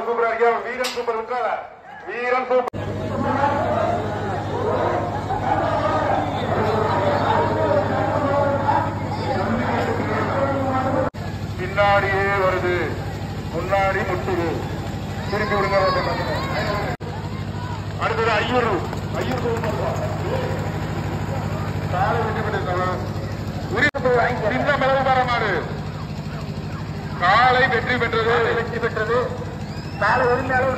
சூப்பரா இருக்கியா? வீரன் சூப்பர் இருக்காத வீரன் சூப்பர். பின்னாடியே வருது, முன்னாடி முட்டுது, திருப்பி விடுங்க. அடுத்தது ஐயூர் காலை வெற்றி பெற்றது. சின்ன மிளகுபார மாடு காலை வெற்றி பெற்றது. காலை உரிமையாளர்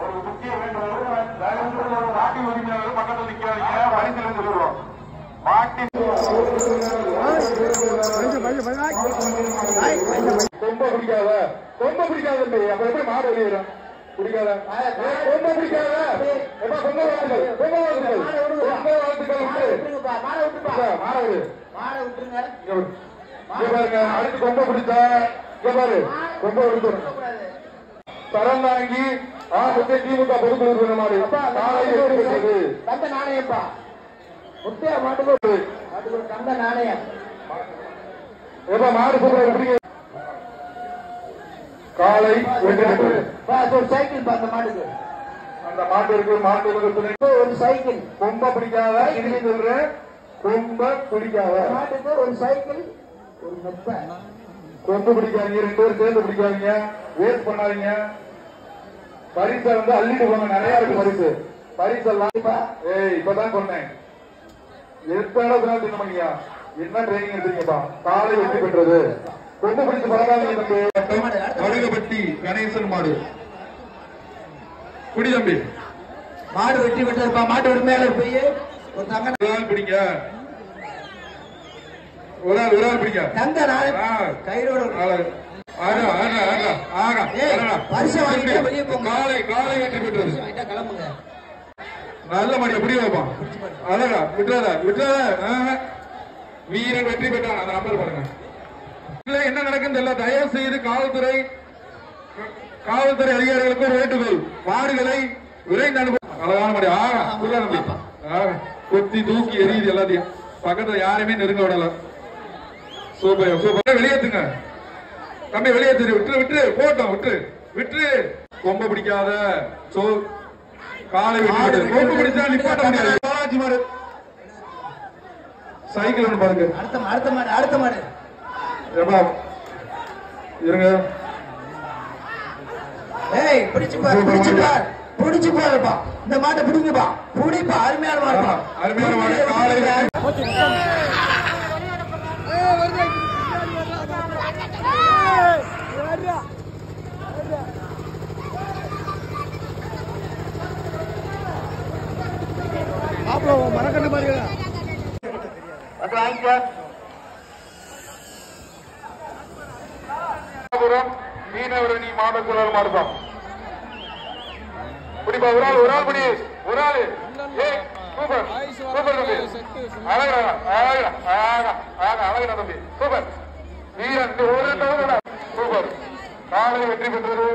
ஒரு முக்கிய நாட்டி உரிமையாளர் பக்கத்தில் நிற்கிறாங்க. பரிசீலனை சொல்லுவோம். மாட்டின் ரொம்ப பிடிக்காத அப்ப எப்படி மாடு வெளியேறும்? பிடிக்காத ரொம்ப பிடிக்காத பாருங்க. அடுத்து கொம்ப பிடிச்சா பாரு, கொம்ப விடுத்து தரம் தாங்கி திமுக பொதுக்குழு மாடு தந்த நாணயப்பா முத்தையா மாட்டுக்கு தந்த நாணயம். எப்ப மாடு பிடிக்க காலை ஒரு சைக்கிள் அந்த மாட்டுக்கு, அந்த மாட்டிற்கு மாட்டு ஒரு சைக்கிள். கொம்ப பிடிக்காத இனிமே சொல்றேன், கொம்ப பிடிக்காத மாட்டுக்கு ஒரு சைக்கிள், ஒரு மெப்ப. கொம்பு பிடிக்காதீங்க, 2 பேரும் சேர்ந்து பிடிக்காதீங்க, வேஸ்ட் பண்ணாதீங்க. பரிசை அள்ளிட்டு போங்க, நிறைய இருக்கு பரிசெல்லாம். இப்பதான் சொன்னேன், எத்தனை தினமணியா என்ன ட்ரைனிங் எடுத்துருங்கப்பா. காலை வெற்றி பெற்றது. கொண்டு பிடிச்சு பரவாயில்ல. வடுகப்பட்டி கணேசன் மாடு குடி தம்பி மாடு வெற்றி பெற்றதுப்பா. மாட்டு உரிமையாளர் போய் ஒரு தங்க பிடிங்க, ஒரு ஆள் பிடிங்க. தங்க கையோட காலை வெற்றி பெற்றது. கிளம்புங்க. நல்ல மாடியா பிடி வைப்பான். அழகா விட்டுறாத. வீரன் வெற்றி பெற்றான். அந்த நம்பர் பாருங்க. என்ன நடக்குன்னு தெரியல. தயவு செய்து காவல்துறை அதிகாரிகளுக்கு ஒரு வேண்டுகோள், மாடுகளை விரைந்து அனுப்ப. அழகான மாடி. கொத்தி தூக்கி எரியுது எல்லாத்தையும். பக்கத்துல யாருமே நெருங்க விடல. சூப்பர். வெளியேற்றுங்க தம்பி, வெளியேற்று. விட்டு போட்டோம். விட்டு கொம்ப பிடிக்காத. காலை வெட்டி கொம்பு பிடிச்சா நிப்பாட்ட முடியாது. பாலாஜி மாடு சைக்கிள் ஒன்று பாருங்க. அடுத்த மாடு இருங்க. பிடிச்சு பாருப்பா. இந்த மாட்டை பிடிங்கப்பா. அருமையான மாடு. காலை மரக்கண்டு மாதிரி மீனவரணி மாவட்ட மாடுதான். பிடிப்பா. ஒரு ஆள் பிடி. சூப்பர் தம்பி. அழகா தம்பி. சூப்பர் வீரன். சூப்பர். காலை வெற்றி பெற்றது.